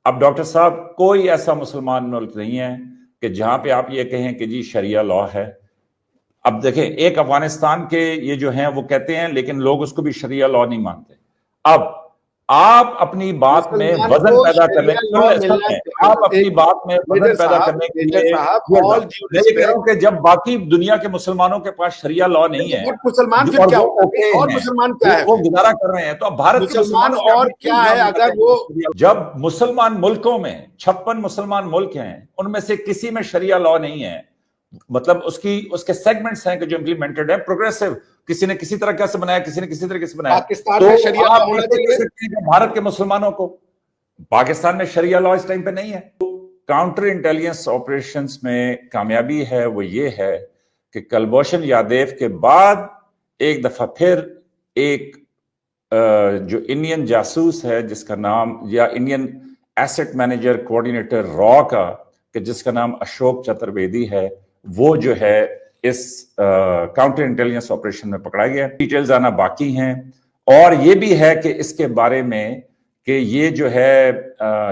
अब डॉक्टर साहब, कोई ऐसा मुसलमान मुल्क नहीं है कि जहां पे आप ये कहें कि जी शरिया लॉ है। अब देखें, एक अफगानिस्तान के ये जो हैं वो कहते हैं, लेकिन लोग उसको भी शरिया लॉ नहीं मानते। अब आप अपनी बात में मुसलमान वजन को पैदा करने शरिया लॉ मिलना आप अपनी बात में वजन पैदा करने के लिए ऑल ड्यू मैं ये कह रहा रिस्पेक्ट, हूं कि जब बाकी दुनिया के मुसलमानों के पास शरिया लॉ नहीं है व्हाट मुसलमान फिर और क्या वो होगा? ओके और हैं, मुसलमान क्या है वो फिर? गुजारा कर रहे हैं, तो अब भारत के मुसलमान मुसलमानों पे और आपने क्या है अगर वो जब मुसलमान मुल्कों में 56 मुसलमान मुल्क हैं, उनमें से किसी में शरिया लॉ नहीं है, मतलब उसके सेगमेंट्स हैं कि जो इंप्लीमेंटेड है प्रोग्रेसिव, किसी ने किसी तरह से बनाया, किसी ने किसी तरीके से बनाया। पाकिस्तान में शरिया लॉ होना चाहिए। भारत के मुसलमानों को पाकिस्तान में शरिया लॉ इस टाइम पे नहीं है। काउंटर इंटेलिजेंस ऑपरेशंस में कामयाबी है वो ये है कि कुलभूषण यादव के बाद एक दफा फिर एक जो इंडियन जासूस है जिसका नाम, या Indian asset manager coordinator raw का, कि जिसका नाम अशोक चतुर्वेदी है, वो जो है इस काउंटर इंटेलिजेंस ऑपरेशन में पकड़ा गया। डिटेल्स आना बाकी हैं, और ये भी है कि इसके बारे में कि ये जो है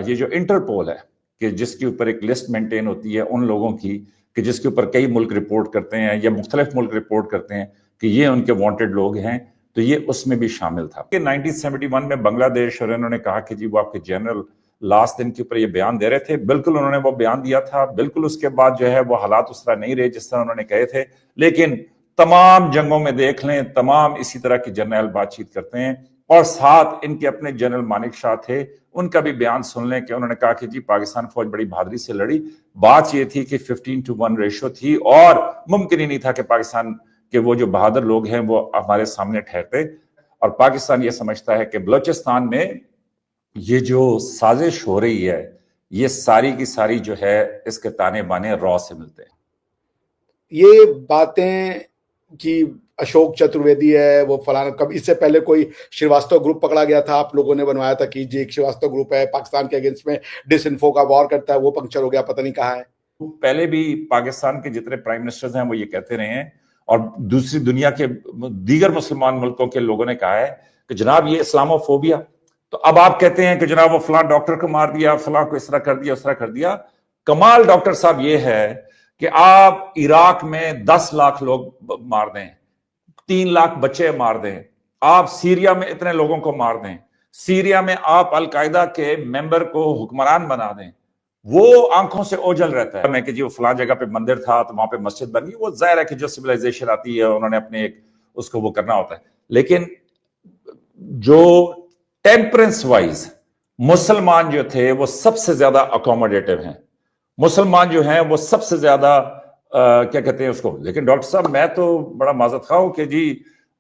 ये जो इंटरपोल है कि जिसके ऊपर एक लिस्ट मेंटेन होती है उन लोगों की, कि जिसके ऊपर कई मुल्क रिपोर्ट करते हैं या मुख्तलिफ मुल्क रिपोर्ट करते हैं कि ये उनके वांटेड लोग हैं, तो ये उसमें भी शामिल था। 1971 में बांग्लादेश, और इन्होंने कहा कि जी वो आपके जनरल लास्ट दिन के ऊपर ये बयान दे रहे थे, बिल्कुल उन्होंने वो बयान दिया था, बिल्कुल उसके बाद जो है वो हालात उस तरह नहीं रहे जिस तरह उन्होंने कहे थे। लेकिन तमाम जंगों में देख लें, तमाम इसी तरह की जर्नल बातचीत करते हैं, और साथ इनके अपने जनरल मानिक शाह थे, उनका भी बयान सुन लें कि उन्होंने कहा कि जी पाकिस्तान फौज बड़ी बहादुरी से लड़ी। बात ये थी कि 15:1 रेशो थी, और मुमकिन ही नहीं था कि पाकिस्तान के वो जो बहादुर लोग हैं वो हमारे सामने ठहरते। और पाकिस्तान ये समझता है कि बलूचिस्तान में ये जो साजिश हो रही है, ये सारी की सारी जो है इसके ताने बाने रॉ से मिलते हैं। ये बातें कि अशोक चतुर्वेदी है वो फलाना, कब इससे पहले कोई श्रीवास्तव ग्रुप पकड़ा गया था, आप लोगों ने बनवाया था कि जी एक श्रीवास्तव ग्रुप है पाकिस्तान के अगेंस्ट में डिसइंफो का वॉर करता है, वो पंक्चर हो गया, पता नहीं कहाँ है। पहले भी पाकिस्तान के जितने प्राइम मिनिस्टर्स हैं वो ये कहते रहे हैं, और दूसरी दुनिया के दीगर मुसलमान मुल्कों के लोगों ने कहा है कि जनाब ये इस्लामोफोबिया। तो अब आप कहते हैं कि जनाब वो फलां डॉक्टर को मार दिया, फलां को इस तरह कर दिया, उस तरह कर दिया। कमाल डॉक्टर साहब ये है कि आप इराक में 10 लाख लोग मार दें, 3 लाख बच्चे मार दें, आप सीरिया में इतने लोगों को मार दें, सीरिया में आप अलकायदा के मेंबर को हुक्मरान बना दें, वो आंखों से ओझल रहता है कि जी वो फलां जगह पे मंदिर था तो वहां पे मस्जिद बन गई। वो जाहिर है कि जो सिविलाइजेशन आती है उन्होंने अपने एक उसको वो करना होता है। लेकिन जो टेम्परेंस वाइज मुसलमान जो थे वो सबसे ज्यादा अकोमोडेटिव हैं, मुसलमान जो हैं वो सबसे ज्यादा क्या कहते हैं उसको। लेकिन डॉक्टर साहब मैं तो बड़ा माजरत खा हूं कि जी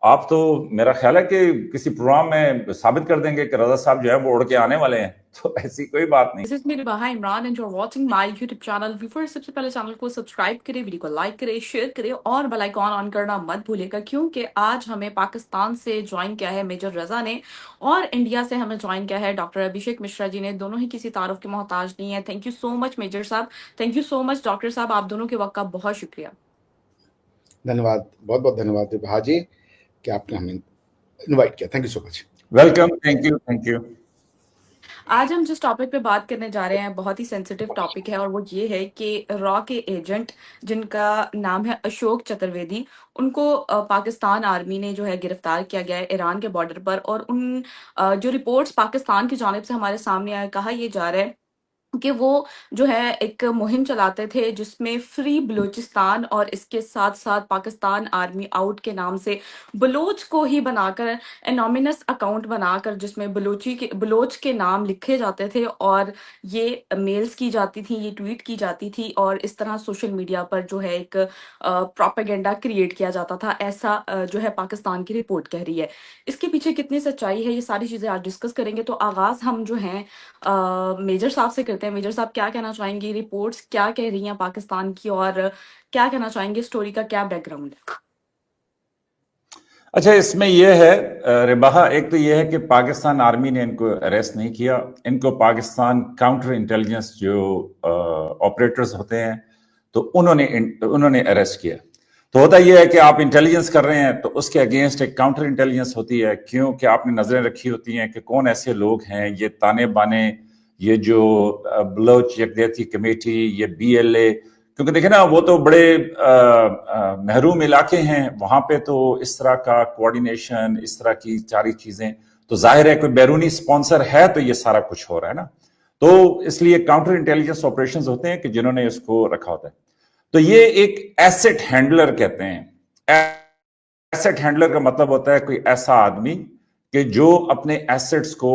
आप तो मेरा ख्याल है कि किसी प्रोग्राम में साबित कर देंगे कि रजा साहब जो है वो उड़ के आने वाले हैं, तो ऐसी कोई बात नहीं। This is मेरे Baha Imran and you are watching my YouTube channel. Viewers, सबसे पहले चैनल को सब्सक्राइब करें, वीडियो को लाइक करें, शेयर करें और बेल आइकॉन ऑन करना मत भूलिएगा, क्योंकि आज हमें पाकिस्तान से ज्वाइन किया है मेजर रजा ने, और इंडिया से हमें ज्वाइन किया है डॉक्टर अभिषेक मिश्रा जी ने। दोनों ही किसी तारुफ के मोहताज नहीं है। Thank you so much major साहब, thank you so much doctor साहब, आप दोनों के वक्त का बहुत शुक्रिया। धन्यवाद, बहुत बहुत धन्यवाद भाजी कि आपने हमें इनवाइट किया। Thank you so much. Welcome, thank you, thank you. आज हम जिस टॉपिक पे बात करने जा रहे हैं बहुत ही सेंसिटिव टॉपिक है, और वो ये है कि रॉ के एजेंट जिनका नाम है अशोक चतुर्वेदी, उनको पाकिस्तान आर्मी ने जो है गिरफ्तार किया गया है ईरान के बॉर्डर पर। और उन जो रिपोर्ट्स पाकिस्तान की जानिब से हमारे सामने आए, कहा यह जा रहा है कि वो जो है एक मुहिम चलाते थे जिसमें फ्री बलूचिस्तान और इसके साथ साथ पाकिस्तान आर्मी आउट के नाम से बलोच को ही बनाकर एनोमिनस अकाउंट बनाकर जिसमें बलोच के नाम लिखे जाते थे, और ये मेल्स की जाती थी, ये ट्वीट की जाती थी, और इस तरह सोशल मीडिया पर जो है एक प्रोपेगेंडा क्रिएट किया जाता था। ऐसा जो है पाकिस्तान की रिपोर्ट कह रही है। इसके पीछे कितनी सच्चाई है, ये सारी चीजें आज डिस्कस करेंगे। तो आगाज हम जो है मेजर साहब से करते हैं। मेजर साहब क्या कहना चाहेंगे, रिपोर्ट्स क्या कह रही हैं पाकिस्तान की, और क्या कहना चाहेंगे, स्टोरी का क्या बैकग्राउंड है? अच्छा, इसमें यह है रिबाहा, एक तो यह है कि पाकिस्तान आर्मी ने इनको अरेस्ट नहीं किया, इनको पाकिस्तान काउंटर इंटेलिजेंस जो ऑपरेटर्स होते हैं तो उन्होंने अरेस्ट किया। तो होता यह है कि आप इंटेलिजेंस कर रहे हैं तो उसके अगेंस्ट एक काउंटर इंटेलिजेंस होती है, क्योंकि आपने नजरें रखी होती हैं कि कौन ऐसे लोग हैं, ये ताने बाने ये जो बलोच यकजहती कमेटी, ये BLA, क्योंकि देखें ना वो तो बड़े महरूम इलाके हैं, वहां पे तो इस तरह का कोऑर्डिनेशन, इस तरह की सारी चीजें, तो जाहिर है कोई बैरूनी स्पॉन्सर है तो ये सारा कुछ हो रहा है ना। तो इसलिए काउंटर इंटेलिजेंस ऑपरेशंस होते हैं कि जिन्होंने इसको रखा होता है। तो ये एक एसेट हैंडलर कहते हैं। एसेट हैंडलर का मतलब होता है कोई ऐसा आदमी कि जो अपने एसेट्स को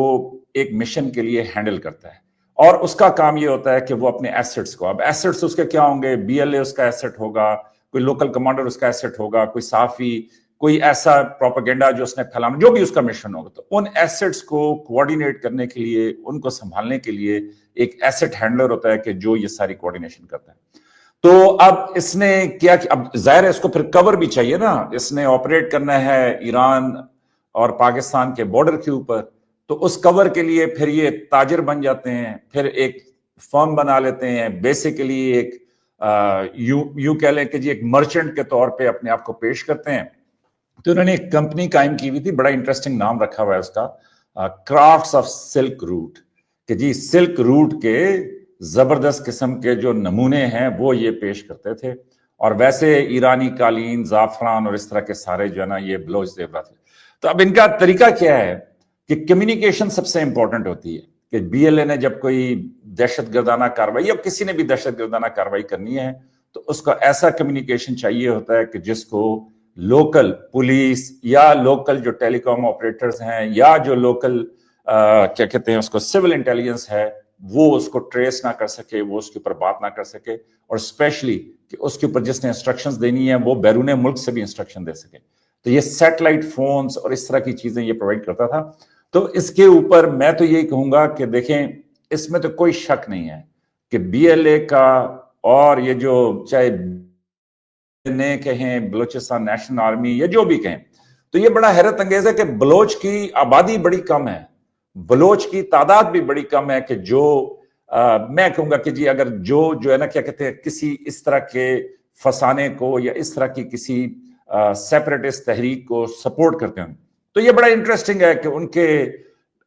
एक मिशन के लिए हैंडल करता है, और उसका काम ये होता है कि वो अपने एसेट्स को, अब एसेट्स उसके क्या होंगे, BLA उसका एसेट होगा, कोई लोकल कमांडर उसका एसेट होगा, कोई साफी, कोई ऐसा प्रोपेगेंडा जो उसने फैलाना, जो भी उसका मिशन होगा, तो उन एसेट्स को कोऑर्डिनेट करने के लिए, उनको संभालने के लिए एक एसेट हैंडलर होता है कि जो ये सारी कोऑर्डिनेशन करता है। तो अब इसने क्या, अब जाहिर है इसको फिर कवर भी चाहिए ना, इसने ऑपरेट करना है ईरान और पाकिस्तान के बॉर्डर के ऊपर, तो उस कवर के लिए फिर ये ताजिर बन जाते हैं, फिर एक फर्म बना लेते हैं, बेसिकली एक यूं कह लें कि जी एक मर्चेंट के तौर पे अपने आप को पेश करते हैं। तो उन्होंने एक कंपनी कायम की हुई थी, बड़ा इंटरेस्टिंग नाम रखा हुआ है उसका, क्राफ्ट्स ऑफ सिल्क रूट, कि जी सिल्क रूट के जबरदस्त किस्म के जो नमूने हैं वो ये पेश करते थे। और वैसे ईरानी कालीन, जाफरान और इस तरह के सारे जो है ना ये बलोच जेवरात थे। तो अब इनका तरीका क्या है कि कम्युनिकेशन सबसे इंपॉर्टेंट होती है, कि BLA ने जब कोई दहशतगर्दाना कार्रवाई या किसी ने भी दहशतगर्दाना कार्रवाई करनी है, तो उसका ऐसा कम्युनिकेशन चाहिए होता है कि जिसको लोकल पुलिस या लोकल जो टेलीकॉम ऑपरेटर्स हैं या जो लोकल क्या कहते हैं उसको सिविल इंटेलिजेंस है, वो उसको ट्रेस ना कर सके, वो उसके ऊपर बात ना कर सके, और स्पेशली कि उसके ऊपर जिसने इंस्ट्रक्शंस देनी है वो बैरून मुल्क से भी इंस्ट्रक्शन दे सके। तो ये सैटेलाइट फोन्स और इस तरह की चीजें ये प्रोवाइड करता था। तो इसके ऊपर मैं तो यही कहूंगा कि देखें, इसमें तो कोई शक नहीं है कि BLA का, और ये जो चाहे ने कहें बलूचिस्तान नेशनल आर्मी या जो भी कहें, तो ये बड़ा हैरत अंगेज है कि बलोच की आबादी बड़ी कम है, बलोच की तादाद भी बड़ी कम है, कि जो मैं कहूंगा कि जी अगर जो है ना क्या कहते हैं किसी इस तरह के फसाने को या इस तरह की किसी सेपरेटिस्ट तहरीक को सपोर्ट करते हैं, तो ये बड़ा इंटरेस्टिंग है कि उनके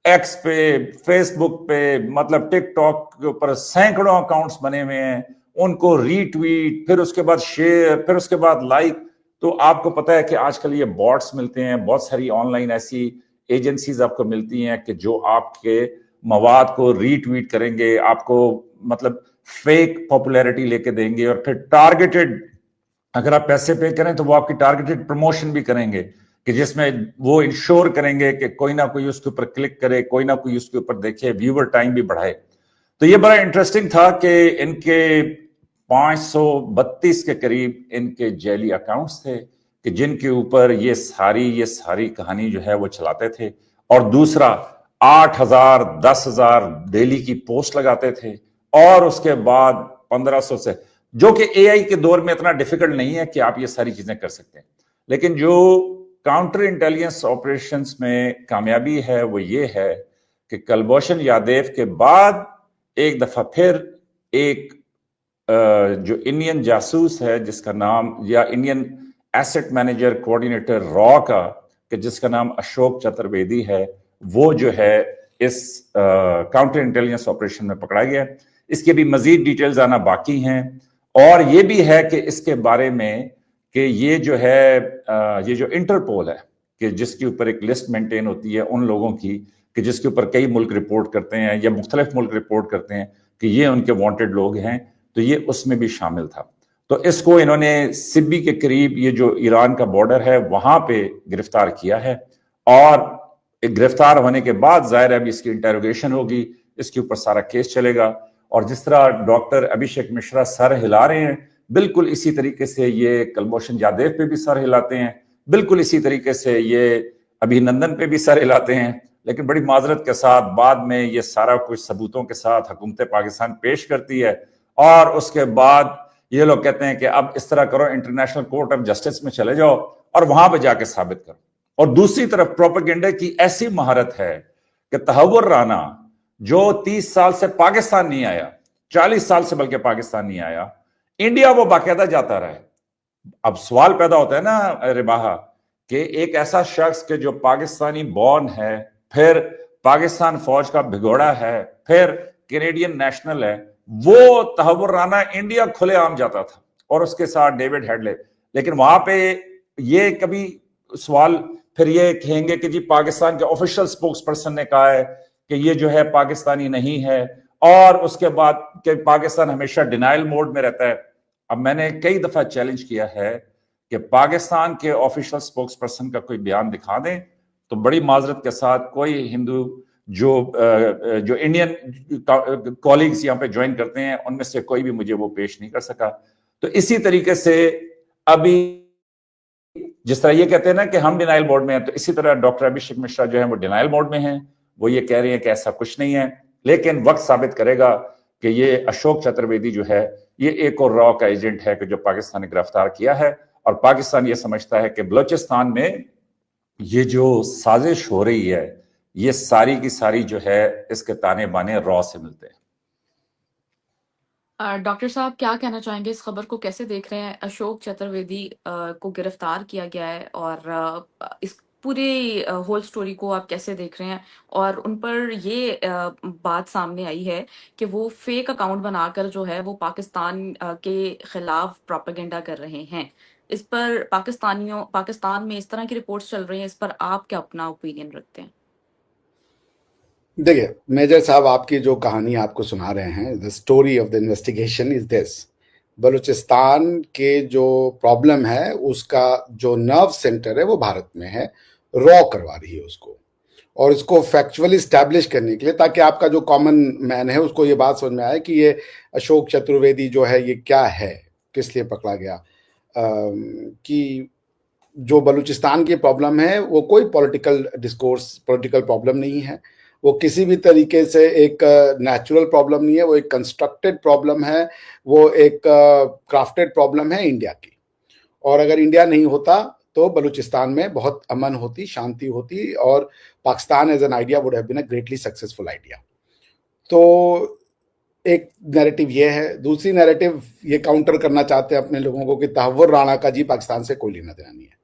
एक्स पे, फेसबुक पे, मतलब टिकटॉक के ऊपर सैकड़ों अकाउंट्स बने हुए हैं, उनको रीट्वीट, फिर उसके बाद शेयर, फिर उसके बाद लाइक। तो आपको पता है कि आजकल ये बॉट्स मिलते हैं, बहुत सारी ऑनलाइन ऐसी एजेंसीज आपको मिलती हैं कि जो आपके मवाद को रीट्वीट करेंगे, आपको मतलब फेक पॉपुलैरिटी लेके देंगे, और फिर टारगेटेड, अगर आप पैसे पे करें तो वो आपकी टारगेटेड प्रमोशन भी करेंगे, कि जिसमें वो इंश्योर करेंगे कि कोई ना कोई उसके ऊपर क्लिक करे, कोई ना कोई उसके ऊपर देखे, व्यूअर टाइम भी बढ़ाए। तो ये बड़ा इंटरेस्टिंग था कि इनके 532 के करीब इनके जेली अकाउंट्स थे, कि जिनके ऊपर ये सारी कहानी जो है वो चलाते थे। और दूसरा 8,000 10,000 डेली की पोस्ट लगाते थे, और उसके बाद 1,500 से, जो कि AI के दौर में इतना डिफिकल्ट नहीं है कि आप ये सारी चीजें कर सकते हैं। लेकिन जो काउंटर इंटेलिजेंस ऑपरेशंस में कामयाबी है वो ये है कि कुलभूषण यादव के बाद एक दफा फिर एक जो इंडियन जासूस है जिसका नाम, या Indian asset manager coordinator raw का, कि जिसका नाम अशोक चतुर्वेदी है, वो जो है इस काउंटर इंटेलिजेंस ऑपरेशन में पकड़ा गया। इसके भी मजीद डिटेल्स आना बाकी हैं, और ये भी है कि इसके बारे में कि ये जो है ये जो इंटरपोल है, कि जिसके ऊपर एक लिस्ट मेंटेन होती है उन लोगों की, कि जिसके ऊपर कई मुल्क रिपोर्ट करते हैं या मुख्तलिफ मुल्क रिपोर्ट करते हैं कि ये उनके वांटेड लोग हैं, तो ये उसमें भी शामिल था। तो इसको इन्होंने सिब्बी के करीब, ये जो ईरान का बॉर्डर है, वहां पे गिरफ्तार किया है, और गिरफ्तार होने के बाद जाहिर है अभी इसकी इंटेरोगेशन होगी, इसके ऊपर सारा केस चलेगा। और जिस तरह डॉक्टर अभिषेक मिश्रा सर हिला रहे हैं, बिल्कुल इसी तरीके से ये कुलभूषण यादव पे भी सर हिलाते हैं, बिल्कुल इसी तरीके से ये अभिनंदन पे भी सर हिलाते हैं। लेकिन बड़ी माजरत के साथ बाद में ये सारा कुछ सबूतों के साथ हुकूमत पाकिस्तान पेश करती है, और उसके बाद ये लोग कहते हैं कि अब इस तरह करो, इंटरनेशनल कोर्ट ऑफ जस्टिस में चले जाओ और वहां पे जाके साबित करो। और दूसरी तरफ प्रोपेगेंडा की ऐसी महारत है कि तहव्वुर राना, जो 30 साल से पाकिस्तान नहीं आया, 40 साल से बल्कि पाकिस्तान नहीं आया, इंडिया वो बाकायदा जाता रहा है। अब सवाल पैदा होता है ना रिबाहा, कि एक ऐसा शख्स के जो पाकिस्तानी बॉर्न है, फिर पाकिस्तान फौज का भिगोड़ा है, फिर कैनेडियन नेशनल है, वो तहव्वुर राना इंडिया खुलेआम जाता था और उसके साथ डेविड हेडले। लेकिन वहां पे ये कभी सवाल फिर ये कहेंगे कि जी पाकिस्तान के ऑफिशियल स्पोक्स पर्सन ने कहा है कि ये जो है पाकिस्तानी नहीं है, और उसके बाद कि पाकिस्तान हमेशा डिनाइल मोड में रहता है। अब मैंने कई दफा चैलेंज किया है कि पाकिस्तान के ऑफिशियल स्पोक्स पर्सन का कोई बयान दिखा दें, तो बड़ी माजरत के साथ कोई हिंदू जो इंडियन कॉलीग्स यहाँ पे ज्वाइन करते हैं उनमें से कोई भी मुझे वो पेश नहीं कर सका। तो इसी तरीके से अभी जिस तरह ये कहते हैं ना कि हम डिनाइल मोड में हैं, तो इसी तरह डॉक्टर अभिषेक मिश्रा जो है वो डिनाइल मोड में हैं। वो ये कह रहे हैं कि ऐसा कुछ नहीं है, लेकिन वक्त साबित करेगा कि ये अशोक चतुर्वेदी जो है ये एक और रॉ का एजेंट है कि जो पाकिस्तान ने गिरफ्तार किया है। और पाकिस्तान ये समझता है कि बलूचिस्तान में ये जो साजिश हो रही है ये सारी की सारी जो है इसके ताने बाने रॉ से मिलते हैं। डॉक्टर साहब क्या कहना चाहेंगे, इस खबर को कैसे देख रहे हैं? अशोक चतुर्वेदी को गिरफ्तार किया गया है और इस पूरे होल स्टोरी को आप कैसे देख रहे हैं? और उन पर ये बात सामने आई है कि वो फेक अकाउंट बनाकर जो है वो पाकिस्तान के खिलाफ प्रोपेगेंडा कर रहे हैं। इस पर पाकिस्तान में इस तरह की रिपोर्ट्स चल रही हैं, इस पर आप क्या अपना ओपिनियन रखते हैं? देखिए मेजर साहब, आपकी जो कहानी आपको सुना रहे हैं, the story of the investigation is this. Balochistan के जो प्रॉब्लम है उसका जो नर्व सेंटर है वो भारत में है, रॉ करवा रही है उसको, और इसको फैक्चुअली स्टैब्लिश करने के लिए, ताकि आपका जो कॉमन मैन है उसको ये बात समझ में आए कि ये अशोक चतुर्वेदी जो है ये क्या है, किस लिए पकड़ा गया। कि जो बलूचिस्तान की प्रॉब्लम है वो कोई पॉलिटिकल डिस्कोर्स, पॉलिटिकल प्रॉब्लम नहीं है, वो किसी भी तरीके से एक नेचुरल प्रॉब्लम नहीं है, वो एक कंस्ट्रक्टेड प्रॉब्लम है, वो एक क्राफ्टेड प्रॉब्लम है इंडिया की। और अगर इंडिया नहीं होता तो बलूचिस्तान में बहुत अमन होती, शांति होती, और Pakistan as an idea would have been a greatly successful idea. तो एक नैरेटिव ये है। दूसरी नैरेटिव ये काउंटर करना चाहते हैं अपने लोगों को कि तहव्वुर राणा का जी पाकिस्तान से कोई लेना देना नहीं है।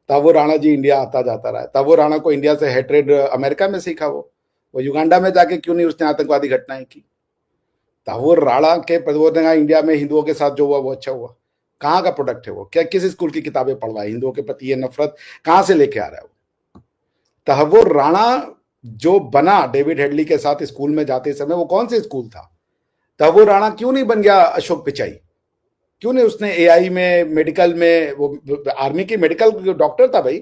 तहव्वुर राणा जी इंडिया आता जाता रहा है। तहव्वुर राणा को इंडिया से हेट्रेड अमेरिका में सीखा। वो युगांडा में जाके क्यों नहीं उसने आतंकवादी घटनाएं की? तहव्वुर राणा के प्रबोधन इंडिया में हिंदुओं के साथ जो हुआ वो अच्छा हुआ। कहाँ का प्रोडक्ट है वो? क्या किस स्कूल की किताबें पढ़ रहा है? हिंदुओं के प्रति ये नफरत कहाँ से लेके आ रहा है वो? तहव्वुर राणा जो बना डेविड हेडली के साथ स्कूल में जाते समय, वो कौन से स्कूल था? तहव्वुर राणा क्यों नहीं बन गया अशोक पिचाई? क्यों नहीं उसने एआई में, मेडिकल में, वो आर्मी की मेडिकल डॉक्टर था भाई,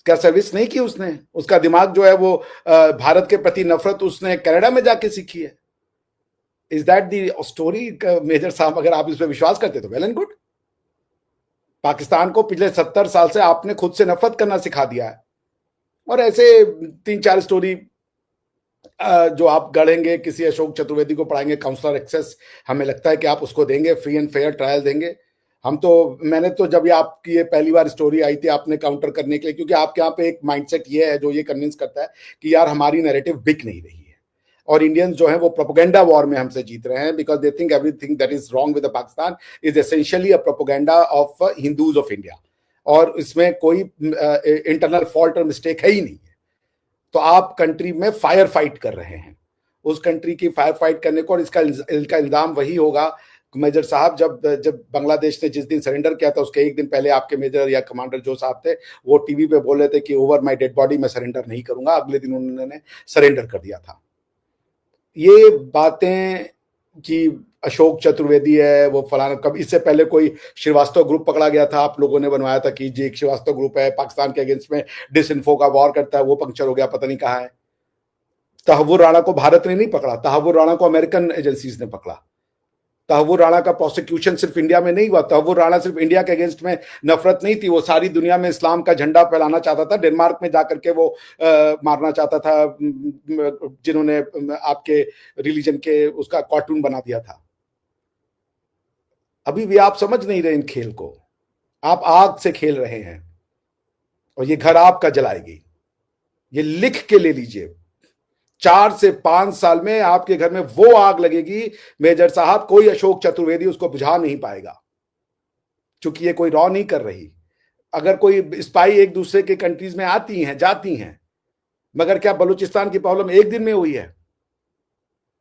क्या सर्विस नहीं की उसने? उसका दिमाग जो है वो भारत के प्रति नफरत उसने कनाडा में जाके सीखी है। Is that the story major साहब? अगर आप इस पर विश्वास करते तो वेल एंड गुड। पाकिस्तान को पिछले 70 साल से आपने खुद से नफरत करना सिखा दिया है, और ऐसे 3-4 स्टोरी जो आप गढ़ेंगे, किसी अशोक चतुर्वेदी को पढ़ाएंगे काउंसलर एक्सेस, हमें लगता है कि आप उसको देंगे, फ्री एंड फेयर ट्रायल देंगे। मैंने तो जब ये आपकी ये पहली बार स्टोरी आई थी आपने काउंटर करने के लिए, क्योंकि आपके यहाँ पे एक माइंडसेट ये है जो ये कन्विंस करता है कि यार हमारी नैरेटिव बिक नहीं रही है, और इंडियंस जो है वो प्रोपेगेंडा वॉर में हमसे जीत रहे हैं, because they think everything that is wrong with Pakistan is essentially a propaganda of Hindus of India, और इसमें कोई इंटरनल फॉल्ट और मिस्टेक है ही नहीं है। तो आप कंट्री में फायर फाइट कर रहे हैं, उस कंट्री की फायर फाइट करने को, और इसका इल्जाम वही होगा मेजर साहब, जब बांग्लादेश ने जिस दिन सरेंडर किया था उसके एक दिन पहले आपके मेजर या कमांडर जो साहब थे वो टीवी पे बोल रहे थे कि ओवर माय डेड बॉडी मैं सरेंडर नहीं करूंगा। अगले दिन उन्होंने सरेंडर कर दिया था। ये बातें कि अशोक चतुर्वेदी है वो फलाना, कभी इससे पहले कोई श्रीवास्तव ग्रुप पकड़ा गया था, आप लोगों ने बनवाया था कि जी एक श्रीवास्तव ग्रुप है पाकिस्तान के अगेंस्ट में डिसइंफो का वॉर करता है, वो पंक्चर हो गया, पता नहीं कहाँ है। तहव्वुर राणा को भारत ने नहीं पकड़ा, तहव्वुर राणा को अमेरिकन एजेंसीज ने पकड़ा। तहव्वुर राणा का प्रोसिक्यूशन सिर्फ इंडिया में नहीं हुआ। तहव्वुर राणा सिर्फ इंडिया के अगेंस्ट में नफरत नहीं थी, वो सारी दुनिया में इस्लाम का झंडा फैलाना चाहता था। डेनमार्क में जाकर के वो मारना चाहता था जिन्होंने आपके रिलीजन के उसका कार्टून बना दिया था। अभी भी आप समझ नहीं रहे इन खेल को, आप आग से खेल रहे हैं और ये घर आपका जलाएगी। ये लिख के ले लीजिए, 4 से 5 साल में आपके घर में वो आग लगेगी मेजर साहब, कोई अशोक चतुर्वेदी उसको बुझा नहीं पाएगा, क्योंकि ये कोई रॉ नहीं कर रही। अगर कोई स्पाई एक दूसरे के कंट्रीज में आती हैं जाती हैं, मगर क्या बलूचिस्तान की प्रॉब्लम एक दिन में हुई है?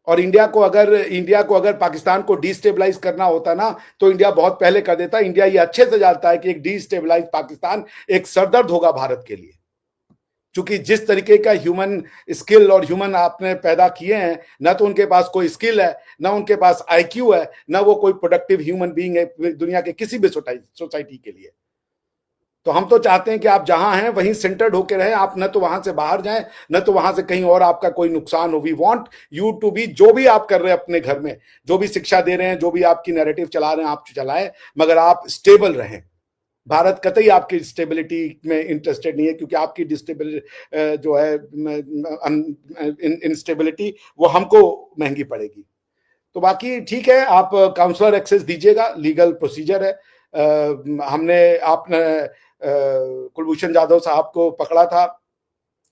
और इंडिया को अगर पाकिस्तान को डिस्टेबलाइज करना होता ना, तो इंडिया बहुत पहले कर देता। इंडिया ये अच्छे से जानता है कि एक डिस्टेबलाइज पाकिस्तान एक सरदर्द होगा भारत के लिए, क्योंकि जिस तरीके का ह्यूमन स्किल और ह्यूमन आपने पैदा किए हैं, ना तो उनके पास कोई स्किल है, ना उनके पास आईक्यू है, ना वो कोई प्रोडक्टिव ह्यूमन बीइंग है दुनिया के किसी भी सोसाइटी के लिए। तो हम तो चाहते हैं कि आप जहां हैं वहीं सेंटर्ड होकर रहें, आप न तो वहां से बाहर जाएं, न तो वहां से कहीं और आपका कोई नुकसान हो। We want you to be, जो भी आप कर रहे हैं अपने घर में, जो भी शिक्षा दे रहे हैं, जो भी आपकी नैरेटिव चला रहे हैं, आप चलाएं, मगर आप स्टेबल रहें। भारत कतई आपकी स्टेबिलिटी में इंटरेस्टेड नहीं है, क्योंकि आपकी डिस्टेबिलिटी जो है इंस्टेबिलिटी वो हमको महंगी पड़ेगी। तो बाकी ठीक है, आप काउंसलर एक्सेस दीजिएगा, लीगल प्रोसीजर है। हमने आपने कुलभूषण जाधव साहब को पकड़ा था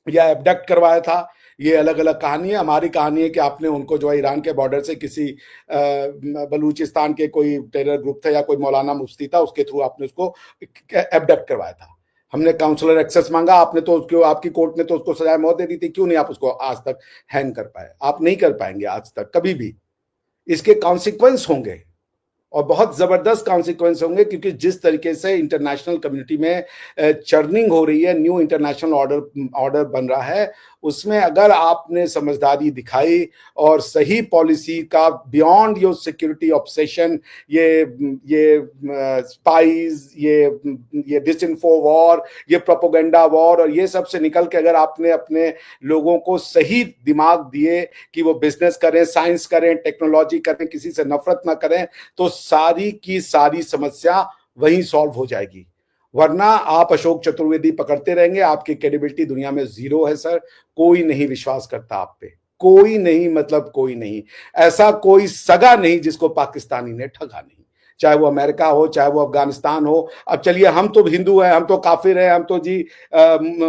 या एबडक्ट करवाया था, ये अलग अलग कहानी है। हमारी कहानी है कि आपने उनको जो है ईरान के बॉर्डर से किसी बलूचिस्तान के कोई टेरर ग्रुप था या कोई मौलाना मुफ्ती था, उसके थ्रू आपने उसको एबडक्ट करवाया था। हमने काउंसलर एक्सेस मांगा, आपने तो उसको, आपकी कोर्ट ने तो उसको सजाए मौत दे दी थी। क्यों नहीं आप उसको आज तक हैंग कर पाए? आप नहीं कर पाएंगे आज तक कभी भी। इसके कॉन्सिक्वेंस होंगे और बहुत जबरदस्त कॉन्सिक्वेंस होंगे, क्योंकि जिस तरीके से इंटरनेशनल कम्युनिटी में चर्निंग हो रही है, न्यू इंटरनेशनल ऑर्डर बन रहा है, उसमें अगर आपने समझदारी दिखाई और सही पॉलिसी का बियॉन्ड योर सिक्योरिटी ऑब्सेशन, ये स्पाइज, ये डिसइंफो वॉर, ये प्रोपोगेंडा वॉर और ये सब से निकल के अगर आपने अपने लोगों को सही दिमाग दिए कि वो बिजनेस करें, साइंस करें, टेक्नोलॉजी करें, किसी से नफरत ना करें, तो सारी की सारी समस्या वहीं सॉल्व हो जाएगी। वरना आप अशोक चतुर्वेदी पकड़ते रहेंगे, आपकी क्रेडिबिलिटी दुनिया में जीरो है सर। कोई नहीं विश्वास करता आप पे, कोई नहीं, मतलब कोई नहीं। ऐसा कोई सगा नहीं जिसको पाकिस्तानी ने ठगा नहीं, चाहे वो अमेरिका हो, चाहे वो अफगानिस्तान हो। अब चलिए, हम तो हिंदू हैं, हम तो काफिर हैं, हम तो जी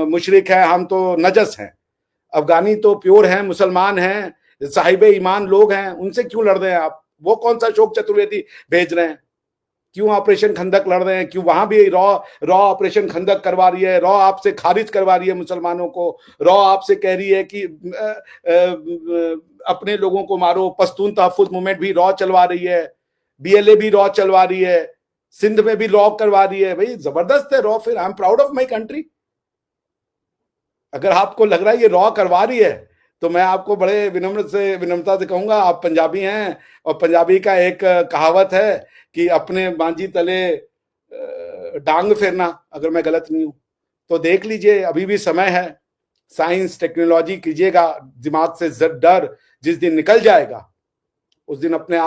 मुशरिक हैं, हम तो नजस हैं। अफगानी तो प्योर हैं, मुसलमान हैं, साहिबे ईमान लोग हैं, उनसे क्यों लड़ रहे हैं आप? वो कौन सा अशोक चतुर्वेदी भेज रहे हैं? क्यों ऑपरेशन खंदक लड़ रहे हैं? क्यों वहां भी रॉ ऑपरेशन खंदक करवा रही है? रॉ आपसे खारिज करवा रही है मुसलमानों को। रॉ आपसे कह रही है कि अपने लोगों को मारो। पश्तून तहफ्फुज मूवमेंट भी रॉ चलवा रही है, बीएलए भी रॉ चलवा रही है, सिंध में भी रॉ करवा रही है। भाई जबरदस्त है रॉ। फिर I am proud of my country. अगर आपको लग रहा है ये रॉ करवा रही है, तो मैं आपको बड़े विनम्रता से कहूंगा, आप पंजाबी हैं और पंजाबी का एक कहावत है कि अपने मांझी तले डांग फेरना, अगर मैं गलत नहीं हूं। तो देख लीजिए, अभी भी समय है। साइंस टेक्नोलॉजी कीजिएगा, दिमाग से डर जिस दिन निकल जाएगा, उस दिन अपने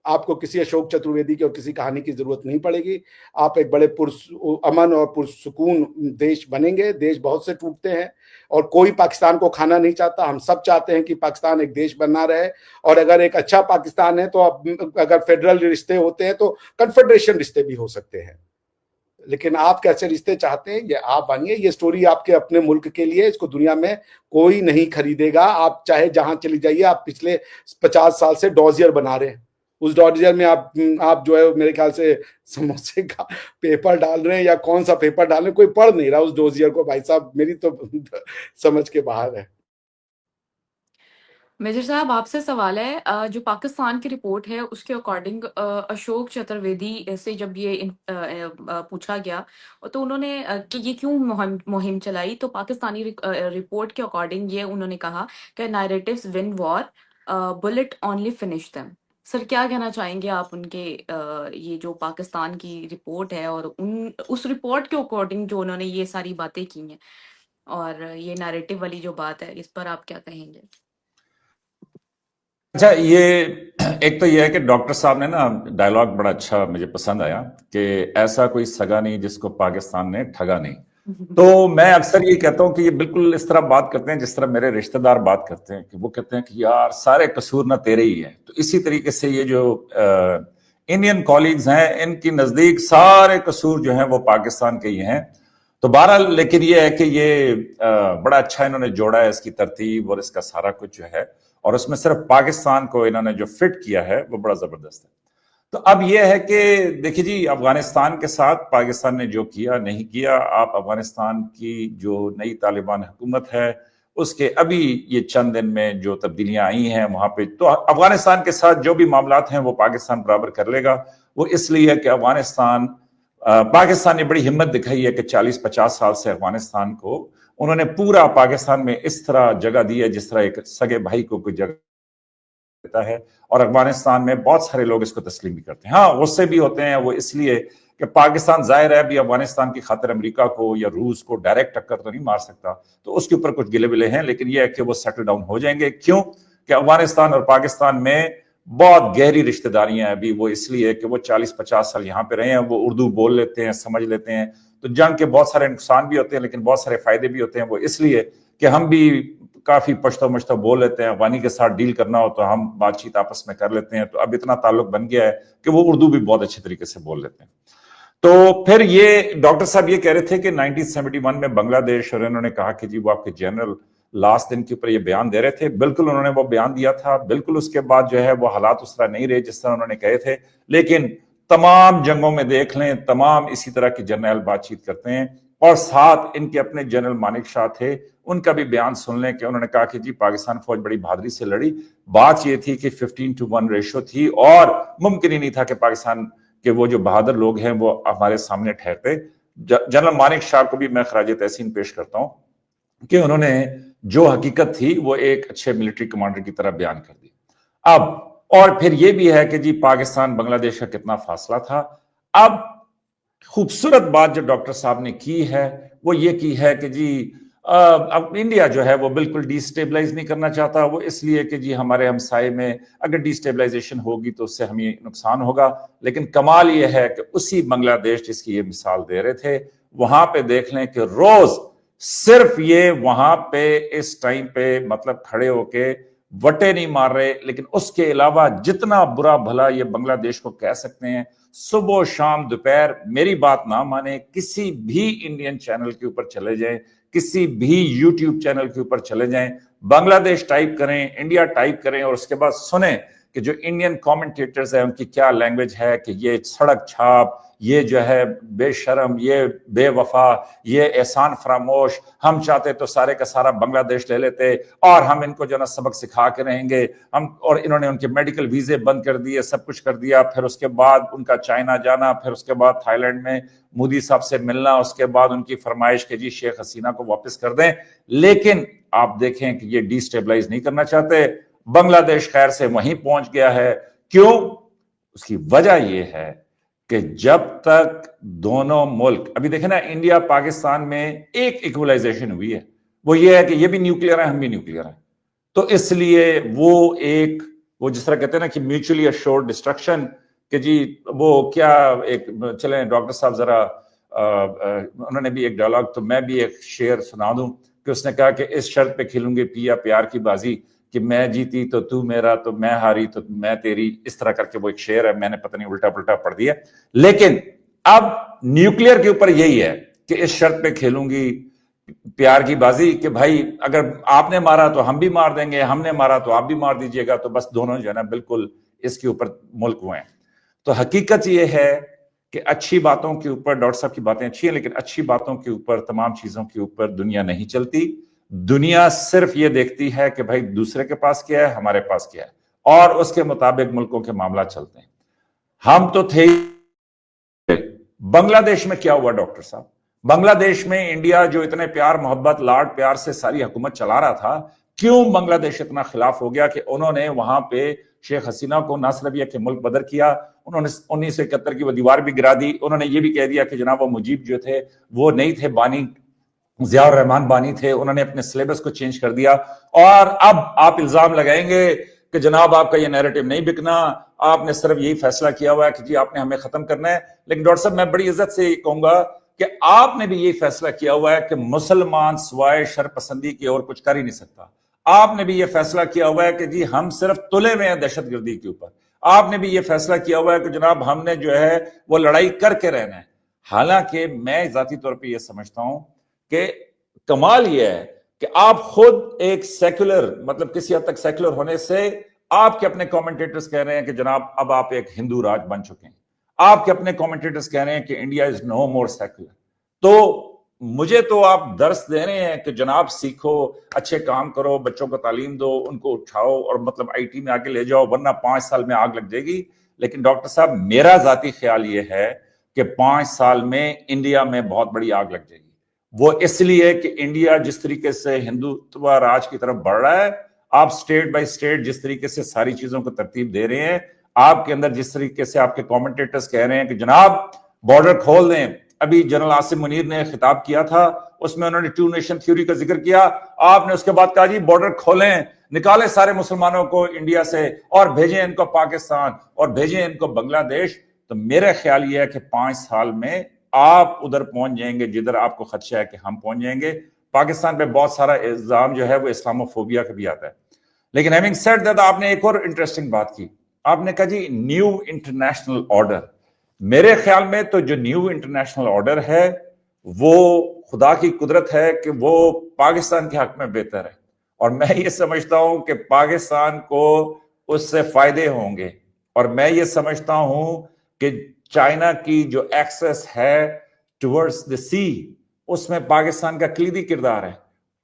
आपको किसी अशोक चतुर्वेदी की और किसी कहानी की जरूरत नहीं पड़ेगी। आप एक बड़े अमन और पुरसुकून देश बनेंगे। देश बहुत से टूटते हैं और कोई पाकिस्तान को खाना नहीं चाहता। हम सब चाहते हैं कि पाकिस्तान एक देश बना रहे, और अगर एक अच्छा पाकिस्तान है तो अगर फेडरल रिश्ते होते हैं तो कन्फेडरेशन रिश्ते भी हो सकते हैं। लेकिन आप कैसे रिश्ते चाहते हैं, ये आप बनिए। ये स्टोरी आपके अपने मुल्क के लिए, इसको दुनिया में कोई नहीं खरीदेगा। आप चाहे जहां चली जाइए, आप पिछले 50 साल से डॉजियर बना रहे हैं। उस डॉजियर में आप जो है मेरे ख्याल से समोसे का पेपर डाल रहे हैं या कौन सा पेपर डाल रहे हैं, कोई पढ़ नहीं रहा उस डॉजियर को। भाई साहब, मेरी तो समझ के बाहर है। मेजर साहब, आपसे सवाल है। जो पाकिस्तान की रिपोर्ट है उसके अकॉर्डिंग अशोक चतुर्वेदी से जब ये पूछा गया, तो उन्होंने कि ये क्यों मुहिम चलाई, तो पाकिस्तानी रिपोर्ट के अकॉर्डिंग ये उन्होंने कहा कि narratives win war, bullet only finish them. Sir, क्या कहना चाहेंगे आप उनके ये जो पाकिस्तान की रिपोर्ट है और उस रिपोर्ट के अकॉर्डिंग जो उन्होंने ये सारी बातें की हैं, और ये नैरेटिव वाली जो बात है, इस पर आप क्या कहेंगे? अच्छा, ये एक तो ये है कि डॉक्टर साहब ने ना डायलॉग बड़ा अच्छा मुझे पसंद आया कि ऐसा कोई सगा नहीं जिसको पाकिस्तान ने ठगा नहीं। तो मैं अक्सर ये कहता हूं कि ये बिल्कुल इस तरह बात करते हैं जिस तरह मेरे रिश्तेदार बात करते हैं, कि वो कहते हैं कि यार सारे कसूर ना तेरे ही है। तो इसी तरीके से ये जो इंडियन कॉलीग्स हैं, इनकी नजदीक सारे कसूर जो हैं वो पाकिस्तान के ही हैं। तो बहरहाल, लेकिन ये है कि ये बड़ा अच्छा इन्होंने जोड़ा है, इसकी तरतीब और इसका सारा कुछ जो है, और उसमें सिर्फ पाकिस्तान को इन्होंने जो फिट किया है वो बड़ा जबरदस्त है। तो अब यह है कि देखिए जी, अफगानिस्तान के साथ पाकिस्तान ने जो किया नहीं किया, आप अफगानिस्तान की जो नई तालिबान हुकूमत है उसके अभी ये चंद दिन में जो तब्दीलियां आई हैं वहां पे, तो अफगानिस्तान के साथ जो भी मामलात हैं वो पाकिस्तान बराबर कर लेगा। वो इसलिए है कि पाकिस्तान ने बड़ी हिम्मत दिखाई है कि 40-50 साल से अफगानिस्तान को उन्होंने पूरा पाकिस्तान में इस तरह जगह दी है जिस तरह एक सगे भाई को कोई जगह देता है, और अफगानिस्तान में बहुत सारे लोग इसको तस्लीम भी करते हैं। हाँ, गुस्से भी होते हैं वो इसलिए कि पाकिस्तान जाहिर है भी अफगानिस्तान की खातिर अमेरिका को या रूस को डायरेक्ट टक्कर तो नहीं मार सकता, तो उसके ऊपर कुछ गिले विले हैं, लेकिन यह है कि वो सेटल डाउन हो जाएंगे। क्यों कि अफगानिस्तान और पाकिस्तान में बहुत गहरी रिश्तेदारियां हैं अभी, वो इसलिए कि वो 40-50 साल यहाँ पे रहे हैं, वो उर्दू बोल लेते हैं, समझ लेते हैं। तो जंग के बहुत सारे नुकसान भी होते हैं लेकिन बहुत सारे फायदे भी होते हैं, वो इसलिए कि हम भी काफी पश्तो मश्तो बोल लेते हैं। अफगानी के साथ डील करना हो तो हम बातचीत आपस में कर लेते हैं, तो अब इतना ताल्लुक बन गया है कि वो उर्दू भी बहुत अच्छे तरीके से बोल लेते हैं। तो फिर ये डॉक्टर साहब ये कह रहे थे कि 1971 में बांग्लादेश, और इन्होंने कहा कि जी वो आपके जनरल लास्ट दिन के ऊपर ये बयान दे रहे थे। बिल्कुल उन्होंने वो बयान दिया था, बिल्कुल उसके बाद जो है वो हालात उस तरह नहीं रहे जिस तरह उन्होंने कहे थे, लेकिन तमाम जंगों में देख लें तमाम इसी तरह की जनरल बातचीत करते हैं। और साथ इनके अपने जनरल मानिक शाह थे, उनका भी बयान सुन लें कि उन्होंने कहा कि जी पाकिस्तान फौज बड़ी बहादुरी से लड़ी। बात ये थी कि 15-1 रेशो थी और मुमकिन ही नहीं था कि पाकिस्तान के वो जो बहादुर लोग हैं वो हमारे सामने ठहरते। जनरल मानिक शाह को भी मैं खराज तहसीन पेश करता हूं कि उन्होंने जो हकीकत थी वो एक अच्छे मिलिट्री कमांडर की तरह बयान कर दी। अब और फिर ये भी है कि जी पाकिस्तान बांग्लादेश का कितना फासला था। अब खूबसूरत बात जो डॉक्टर साहब ने की है वो ये की है कि जी अब इंडिया जो है वो बिल्कुल डिस्टेबलाइज नहीं करना चाहता, वो इसलिए कि जी हमारे हमसाए में अगर डिस्टेबलाइजेशन होगी तो उससे हमें नुकसान होगा। लेकिन कमाल ये है कि उसी बांग्लादेश जिसकी ये मिसाल दे रहे थे, वहां पे देख लें कि रोज सिर्फ ये वहां पे इस टाइम पे मतलब खड़े होके वटे नहीं मार रहे, लेकिन उसके अलावा जितना बुरा भला ये बांग्लादेश को कह सकते हैं, सुबह शाम दोपहर, मेरी बात ना माने, किसी भी इंडियन चैनल के ऊपर चले जाएं, किसी भी यूट्यूब चैनल के ऊपर चले जाएं, बांग्लादेश टाइप करें, इंडिया टाइप करें और उसके बाद सुने कि जो इंडियन कमेंटेटर्स हैं उनकी क्या लैंग्वेज है कि ये सड़क छाप, ये जो है बेशरम, ये बेवफा, ये एहसान फरामोश, हम चाहते तो सारे का सारा बांग्लादेश ले लेते और हम इनको जो ना सबक सिखा के रहेंगे हम, और इन्होंने उनके मेडिकल वीजे बंद कर दिए, सब कुछ कर दिया। फिर उसके बाद उनका चाइना जाना, फिर उसके बाद थाईलैंड में मोदी साहब से मिलना, उसके बाद उनकी फरमाइश के जी शेख हसीना को वापस कर दें। लेकिन आप देखें कि ये डिस्टेबलाइज नहीं करना चाहते। बांग्लादेश खैर से वहीं पहुंच गया है। क्यों? उसकी वजह यह है कि जब तक दोनों मुल्क, अभी देखें ना इंडिया पाकिस्तान में एक इक्वलाइजेशन हुई है, वो ये है कि ये भी न्यूक्लियर है, हम भी न्यूक्लियर हैं, तो इसलिए वो जिस तरह कहते हैं ना कि म्यूचुअली अश्योर्ड डिस्ट्रक्शन, कि जी वो क्या एक, चले डॉक्टर साहब जरा उन्होंने भी एक डायलॉग, तो मैं भी एक शेर सुना दूं कि उसने कहा कि इस शर्त पे खेलूंगे पिया प्यार की बाजी कि मैं जीती तो तू मेरा, तो मैं हारी तो मैं तेरी, इस तरह करके वो एक शेर है, मैंने पता नहीं उल्टा पुल्टा पढ़ दिया। लेकिन अब न्यूक्लियर के ऊपर यही है कि इस शर्त पे खेलूंगी प्यार की बाजी कि भाई अगर आपने मारा तो हम भी मार देंगे, हमने मारा तो आप भी मार दीजिएगा, तो बस दोनों जो है ना बिल्कुल इसके ऊपर मुल्क हुए हैं। तो हकीकत यह है कि अच्छी बातों के ऊपर, डॉक्टर साहब की बातें अच्छी हैं, लेकिन अच्छी बातों के ऊपर, तमाम चीजों के ऊपर दुनिया नहीं चलती। दुनिया सिर्फ ये देखती है कि भाई दूसरे के पास क्या है, हमारे पास क्या है, और उसके मुताबिक मुल्कों के मामला चलते हैं। हम तो थे। बांग्लादेश में क्या हुआ डॉक्टर साहब? बांग्लादेश में इंडिया जो इतने प्यार मोहब्बत लाड प्यार से सारी हुकूमत चला रहा था, क्यों बांग्लादेश इतना खिलाफ हो गया कि उन्होंने वहां पे शेख हसीना को ना सिर्फ यह कि मुल्क बदर किया, उन्होंने 1971 की वो दीवार भी गिरा दी। उन्होंने ये भी कह दिया कि जनाब वो मुजीब जो थे वो नहीं थे बानी, जियाउर रहमान बानी थे, उन्होंने अपने सिलेबस को चेंज कर दिया। और अब आप इल्जाम लगाएंगे कि जनाब आपका ये नैरेटिव नहीं बिकना, आपने सिर्फ यही फैसला किया हुआ है कि जी आपने हमें खत्म करना है। लेकिन डॉक्टर साहब मैं बड़ी इज्जत से कहूंगा कि आपने भी यही फैसला किया हुआ है कि मुसलमान सिवाय शरपसंदी की और कुछ कर ही नहीं सकता। आपने भी यह फैसला किया हुआ है कि जी हम सिर्फ तुले हुए हैं दहशतगर्दी के ऊपर। आपने भी यह फैसला किया हुआ है कि जनाब हमने जो है वो लड़ाई करके रहना है। हालांकि मैं जाती तौर पर यह समझता हूं कि कमाल यह है कि आप खुद एक सेक्युलर, मतलब किसी हद तक सेक्युलर होने से आपके अपने कमेंटेटर्स कह रहे हैं कि जनाब अब आप एक हिंदू राज बन चुके हैं। आपके अपने कमेंटेटर्स कह रहे हैं कि India is no more secular. तो मुझे तो आप दर्स दे रहे हैं कि जनाब सीखो, अच्छे काम करो, बच्चों को तालीम दो, उनको उठाओ और मतलब आईटी में आगे ले जाओ, वरना 5 साल में आग लग जाएगी। लेकिन डॉक्टर साहब, मेरा जाती ख्याल ये है कि 5 साल में इंडिया में बहुत बड़ी आग लग जाएगी। वो इसलिए कि इंडिया जिस तरीके से हिंदुत्व राज की तरफ बढ़ रहा है, आप स्टेट बाय स्टेट जिस तरीके से सारी चीजों को तरतीब दे रहे हैं, आपके अंदर जिस तरीके से आपके कमेंटेटर्स कह रहे हैं कि जनाब बॉर्डर खोल दें। अभी जनरल आसिम मुनीर ने खिताब किया था, उसमें उन्होंने टू नेशन थ्योरी का जिक्र किया। आपने उसके बाद कहा जी बॉर्डर खोलें, निकालें सारे मुसलमानों को इंडिया से और भेजें इनको पाकिस्तान और भेजें इनको बांग्लादेश। तो मेरा ख्याल यह है कि 5 साल में आप उधर पहुंच जाएंगे जिधर आपको खदशा है कि हम पहुंच जाएंगे। पाकिस्तान पे बहुत सारा इल्जाम जो है वो इस्लामोफोबिया का भी आता है। लेकिन हैविंग सेड दैट, आपने एक और इंटरेस्टिंग बात की। आपने कहा जी न्यू इंटरनेशनल ऑर्डर। मेरे ख्याल में तो जो न्यू इंटरनेशनल ऑर्डर है वो खुदा की कुदरत है कि वो पाकिस्तान के हक में बेहतर है, और मैं ये समझता हूं कि पाकिस्तान को उससे फायदे होंगे। और मैं ये समझता हूं कि चाइना की जो एक्सेस है टुवर्ड्स द सी, उसमें पाकिस्तान का कलीदी किरदार है।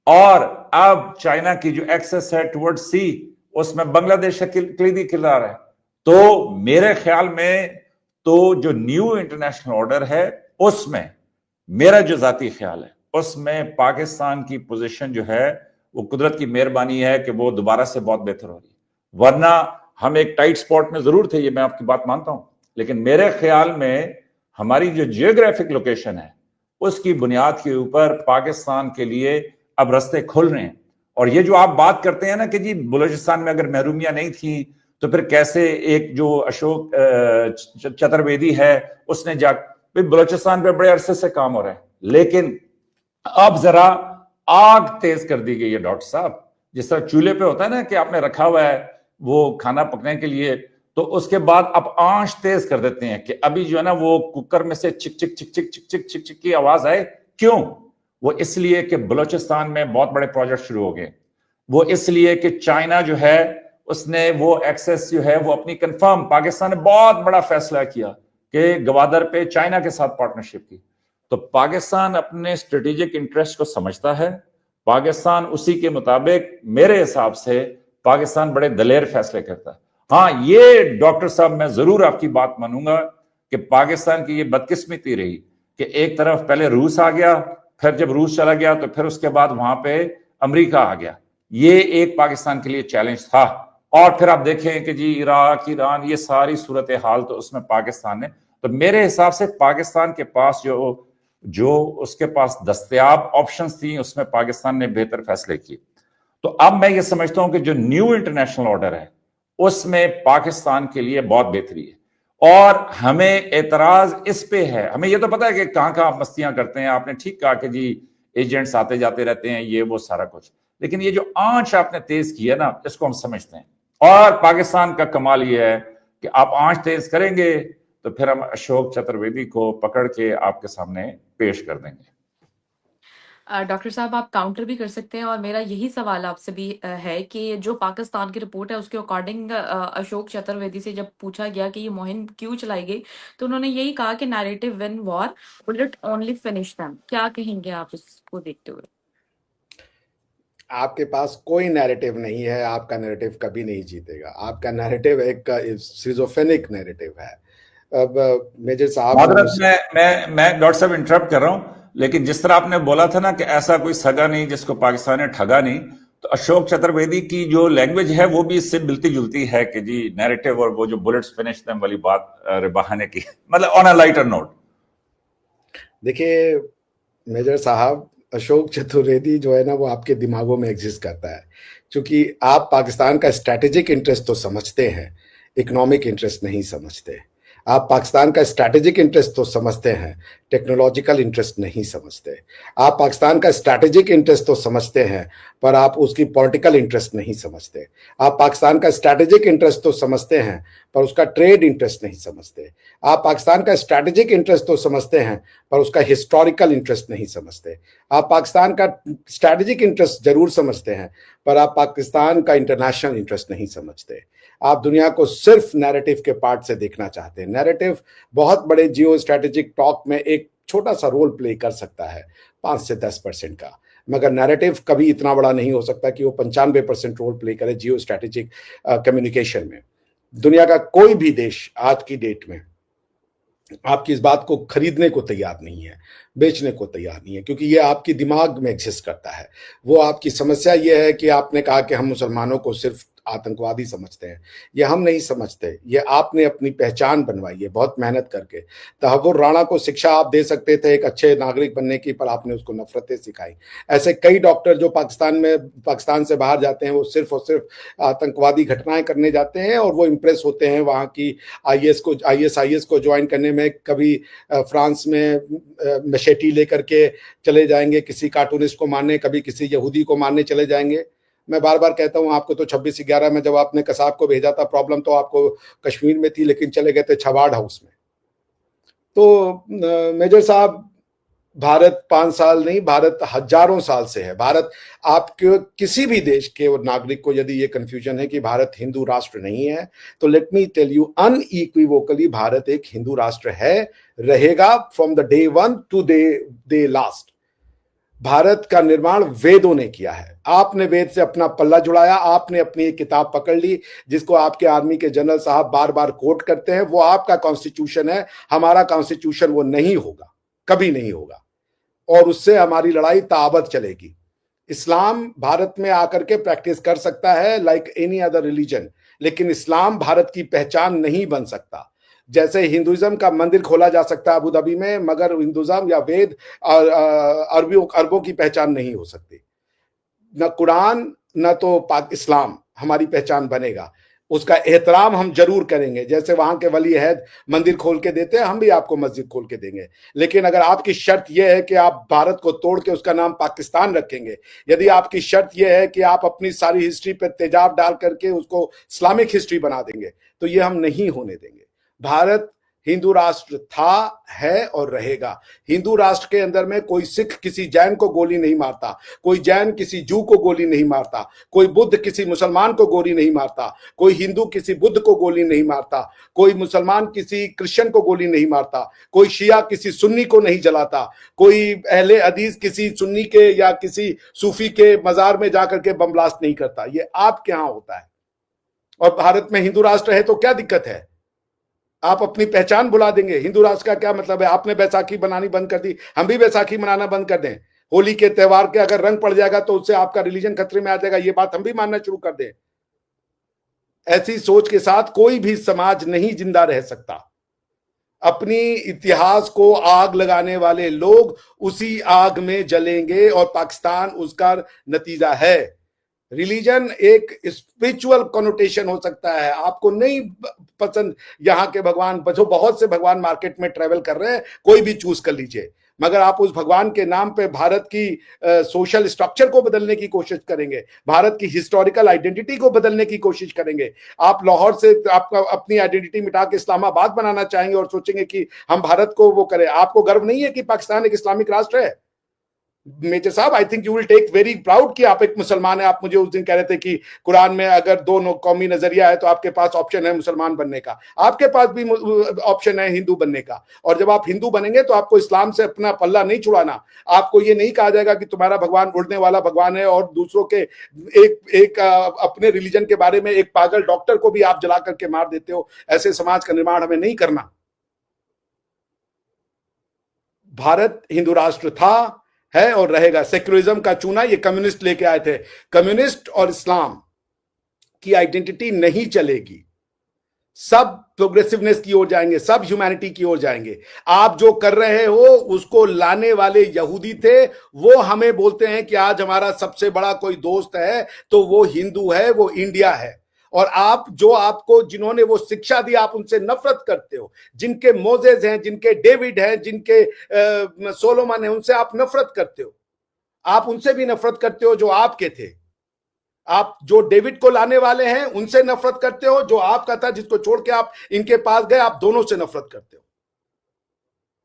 और अब चाइना की जो एक्सेस है टुवर्ड्स सी, उसमें बांग्लादेश का कलीदी किरदार है। तो मेरे ख्याल में तो जो न्यू इंटरनेशनल ऑर्डर है उसमें, मेरा जो जाती ख्याल है उसमें पाकिस्तान की पोजीशन जो है वो कुदरत की मेहरबानी है कि वो दोबारा से बहुत बेहतर हो रही है। वरना हम एक टाइट स्पॉट में जरूर थे, ये मैं आपकी बात मानता हूं, लेकिन मेरे ख्याल में हमारी जो जियोग्राफिक लोकेशन है उसकी बुनियाद के ऊपर पाकिस्तान के लिए अब रास्ते खुल रहे हैं। और ये जो आप बात करते हैं ना कि जी बलूचिस्तान में अगर महरूमियां नहीं थी तो फिर कैसे एक जो अशोक चतुर्वेदी है उसने बलूचिस्तान पे बड़े अरसे से काम हो रहा है, लेकिन अब जरा आग तेज कर दी गई है डॉक्टर साहब। जिस तरह चूल्हे पे होता है ना कि आपने रखा हुआ है वो खाना पकने के लिए, तो उसके बाद आप आंच तेज कर देते हैं कि अभी जो है ना वो कुकर में से चिक चिक चिक चिक चिक चिक चिक चिक की आवाज आए। क्यों? वो इसलिए कि बलूचिस्तान में बहुत बड़े प्रोजेक्ट शुरू हो गए। वो इसलिए कि चाइना जो है उसने वो एक्सेस जो है वो अपनी कंफर्म, पाकिस्तान ने बहुत बड़ा फैसला किया कि गवादर पे चाइना के साथ पार्टनरशिप की। तो पाकिस्तान अपने स्ट्रेटेजिक इंटरेस्ट को समझता है। पाकिस्तान उसी के मुताबिक मेरे हिसाब से पाकिस्तान बड़े दलेर फैसले करता है। हाँ, ये डॉक्टर साहब मैं जरूर आपकी बात मानूंगा कि पाकिस्तान की ये बदकिस्मती रही कि एक तरफ पहले रूस आ गया, फिर जब रूस चला गया तो फिर उसके बाद वहां पे अमेरिका आ गया। ये एक पाकिस्तान के लिए चैलेंज था। और फिर आप देखें कि जी इराक, ईरान, ये सारी सूरत हाल तो उसमें पाकिस्तान ने, तो मेरे हिसाब से पाकिस्तान के पास जो उसके पास दस्तयाब ऑप्शंस थी उसमें पाकिस्तान ने बेहतर फैसले किए। तो अब मैं ये समझता हूं कि जो न्यू इंटरनेशनल ऑर्डर है उसमें पाकिस्तान के लिए बहुत बेहतरी है। और हमें एतराज इस पे है, हमें ये तो पता है कि कहां कहां मस्तियां करते हैं। आपने ठीक कहा कि जी एजेंट्स आते जाते रहते हैं, ये वो सारा कुछ, लेकिन ये जो आंच आपने तेज की है ना, इसको हम समझते हैं। और पाकिस्तान का कमाल ये है कि आप आंच तेज करेंगे तो फिर हम अशोक चतुर्वेदी को पकड़ के आपके सामने पेश कर देंगे। डॉक्टर साहब, आप काउंटर भी कर सकते हैं और मेरा यही सवाल आपसे भी है कि जो पाकिस्तान की रिपोर्ट है उसके अकॉर्डिंग अशोक चतुर्वेदी से जब पूछा गया कि ये मुहिम क्यों चलाई गई, तो उन्होंने यही कहा कि narrative win war, will it only finish them. क्या कहेंगे आप इसको देखते हुए? आपके पास कोई नैरेटिव नहीं है, आपका नैरेटिव कभी नहीं जीतेगा। आपका नैरेटिव एक सिजोफेनिक नैरेटिव है। अब मेजर साहब, मादरत मैं डॉक्टर साहब इंटरप्ट कर रहा हूं, लेकिन जिस तरह आपने बोला था ना कि ऐसा कोई सगा नहीं जिसको पाकिस्तान ने ठगा नहीं, तो अशोक चतुर्वेदी की जो लैंग्वेज है वो भी इससे मिलती जुलती है कि जी नैरेटिव और वो जो बुलेट्स फिनिश देम वाली बात बहाने की, मतलब ऑन अ लाइटर नोट। देखिए मेजर साहब, अशोक चतुर्वेदी जो है ना वो आपके दिमागों में एग्जिस्ट करता है, क्योंकि आप पाकिस्तान का स्ट्रैटेजिक इंटरेस्ट तो समझते हैं, इकोनॉमिक इंटरेस्ट नहीं समझते। आप पाकिस्तान का स्ट्रैटेजिक इंटरेस्ट तो समझते हैं, टेक्नोलॉजिकल इंटरेस्ट नहीं समझते। आप पाकिस्तान का स्ट्रैटेजिक इंटरेस्ट तो समझते हैं, पर आप उसकी पॉलिटिकल इंटरेस्ट नहीं समझते। आप पाकिस्तान का स्ट्रैटेजिक इंटरेस्ट तो समझते हैं, पर उसका ट्रेड इंटरेस्ट नहीं समझते। आप पाकिस्तान का स्ट्रैटेजिक इंटरेस्ट तो समझते हैं, पर उसका हिस्टोरिकल इंटरेस्ट नहीं समझते। आप पाकिस्तान का स्ट्रैटेजिक इंटरेस्ट जरूर समझते हैं, पर आप पाकिस्तान का इंटरनेशनल इंटरेस्ट नहीं समझते। आप दुनिया को सिर्फ नैरेटिव के पार्ट से देखना चाहते हैं। नैरेटिव बहुत बड़े जियो स्ट्रैटेजिक टॉक में एक छोटा सा रोल प्ले कर सकता है, 5 से 10% का, मगर नैरेटिव कभी इतना बड़ा नहीं हो सकता कि वो 95% रोल प्ले करे जियो स्ट्रैटेजिक कम्युनिकेशन में। दुनिया का कोई भी देश आज की डेट में आपकी इस बात को खरीदने को तैयार नहीं है, बेचने को तैयार नहीं है, क्योंकि ये आपकी दिमाग में एग्जिस्ट करता है। वो आपकी समस्या ये है कि आपने कहा कि हम मुसलमानों को सिर्फ आतंकवादी समझते हैं। ये हम नहीं समझते, ये आपने अपनी पहचान बनवाई है बहुत मेहनत करके। तहव्वुर राणा को शिक्षा आप दे सकते थे एक अच्छे नागरिक बनने की, पर आपने उसको नफरतें सिखाई। ऐसे कई डॉक्टर जो पाकिस्तान से बाहर जाते हैं, वो सिर्फ और सिर्फ आतंकवादी घटनाएं करने जाते हैं और वो इम्प्रेस होते हैं वहाँ की आईएसआईएस को ज्वाइन करने में। कभी फ्रांस में मशेटी लेकर के चले जाएंगे किसी कार्टूनिस्ट को मारने, कभी किसी यहूदी को मारने चले जाएंगे। मैं बार बार कहता हूं आपको, तो 26/11 में जब आपने कसाब को भेजा था, प्रॉब्लम तो आपको कश्मीर में थी, लेकिन चले गए थे छवाड़ हाउस में। तो मेजर साहब, भारत 5 साल नहीं, भारत हजारों साल से है। भारत, आपके किसी भी देश के नागरिक को यदि ये कंफ्यूजन है कि भारत हिंदू राष्ट्र नहीं है, तो let me tell you unequivocally, Bharat एक हिंदू राष्ट्र है, रहेगा from the day 1 to day last. Bharat का निर्माण वेदों ने किया है। आपने वेद से अपना पल्ला जुड़ाया, आपने अपनी एक किताब पकड़ ली जिसको आपके आर्मी के जनरल साहब बार बार कोट करते हैं, वो आपका कॉन्स्टिट्यूशन है। हमारा कॉन्स्टिट्यूशन वो नहीं होगा, कभी नहीं होगा, और उससे हमारी लड़ाई ताबत चलेगी। इस्लाम भारत में आकर के प्रैक्टिस कर सकता है लाइक एनी अदर रिलीजन, लेकिन इस्लाम भारत की पहचान नहीं बन सकता। जैसे हिंदुइज्म का मंदिर खोला जा सकता है अबू धाबी में, मगर हिंदुइज्म या वेद अरबों की पहचान नहीं हो सकती। न कुरान न तो पाक इस्लाम हमारी पहचान बनेगा। उसका एहतराम हम जरूर करेंगे, जैसे वहां के वली अहद मंदिर खोल के देते हैं, हम भी आपको मस्जिद खोल के देंगे। लेकिन अगर आपकी शर्त यह है कि आप भारत को तोड़ के उसका नाम पाकिस्तान रखेंगे, यदि आपकी शर्त यह है कि आप अपनी सारी हिस्ट्री पर तेजाब डाल करके उसको इस्लामिक हिस्ट्री बना देंगे, तो ये हम नहीं होने देंगे। भारत हिंदू राष्ट्र था, है और रहेगा। हिंदू राष्ट्र के अंदर में कोई सिख किसी जैन को गोली नहीं मारता, कोई जैन किसी जू को गोली नहीं मारता, कोई बुद्ध किसी मुसलमान को गोली नहीं मारता, कोई हिंदू किसी बुद्ध को गोली नहीं मारता, कोई मुसलमान किसी क्रिश्चियन को गोली नहीं मारता, कोई शिया किसी सुन्नी को नहीं जलाता, कोई अहले हदीस किसी सुन्नी के या किसी सूफी के मजार में जाकर के बम ब्लास्ट नहीं करता। ये आपके यहां होता है। और भारत में हिंदू राष्ट्र है तो क्या दिक्कत है? आप अपनी पहचान भुला देंगे। हिंदू राष्ट्र का क्या मतलब है? आपने बैसाखी बनानी बंद कर दी, हम भी बैसाखी मनाना बंद कर दें। होली के त्योहार के अगर रंग पड़ जाएगा तो उससे आपका रिलीजन खतरे में आ जाएगा, ये बात हम भी मानना शुरू कर दें। ऐसी सोच के साथ कोई भी समाज नहीं जिंदा रह सकता। अपनी इतिहास को आग लगाने वाले लोग उसी आग में जलेंगे, और पाकिस्तान उसका नतीजा है। रिलीजन एक स्पिरिचुअल कॉनोटेशन हो सकता है, आपको नहीं पसंद यहाँ के भगवान, जो बहुत से भगवान मार्केट में ट्रेवल कर रहे हैं, कोई भी चूज कर लीजिए, मगर आप उस भगवान के नाम पे भारत की सोशल स्ट्रक्चर को बदलने की कोशिश करेंगे, भारत की हिस्टोरिकल आइडेंटिटी को बदलने की कोशिश करेंगे। आप लाहौर से आपका अपनी आइडेंटिटी मिटा के इस्लामाबाद बनाना चाहेंगे और सोचेंगे कि हम भारत को वो करें। आपको गर्व नहीं है कि पाकिस्तान एक इस्लामिक राष्ट्र है? मेजर साहब, I think you will take very proud कि आप एक मुसलमान हैं। आप मुझे उस दिन कह रहे थे कि कुरान में अगर दो कौमी नजरिया है तो आपके पास ऑप्शन है मुसलमान बनने का, आपके पास भी ऑप्शन है हिंदू बनने का। और जब आप हिंदू बनेंगे तो आपको इस्लाम से अपना पल्ला नहीं छुड़ाना। आपको ये नहीं कहा जाएगा कि तुम्हारा भगवान उड़ने वाला भगवान है, और दूसरों के एक अपने रिलीजन के बारे में एक पागल डॉक्टर को भी आप जला करके मार देते हो। ऐसे समाज का निर्माण हमें नहीं करना। भारत हिंदू राष्ट्र था, है और रहेगा। सेक्युलरिज्म का चूना ये कम्युनिस्ट लेके आए थे। कम्युनिस्ट और इस्लाम की आइडेंटिटी नहीं चलेगी। सब प्रोग्रेसिवनेस की ओर जाएंगे, सब ह्यूमैनिटी की ओर जाएंगे। आप जो कर रहे हो उसको लाने वाले यहूदी थे, वो हमें बोलते हैं कि आज हमारा सबसे बड़ा कोई दोस्त है तो वो हिंदू है, वो इंडिया है। और आप जिन्होंने वो शिक्षा दी, आप उनसे नफरत करते हो। जिनके मोजेस हैं, जिनके डेविड हैं, जिनके सोलोमन हैं, उनसे आप नफरत करते हो। आप उनसे भी नफरत करते हो जो आपके थे। आप जो डेविड को लाने वाले हैं उनसे नफरत करते हो, जो आपका था जिसको छोड़ के आप इनके पास गए, आप दोनों से नफरत करते हो।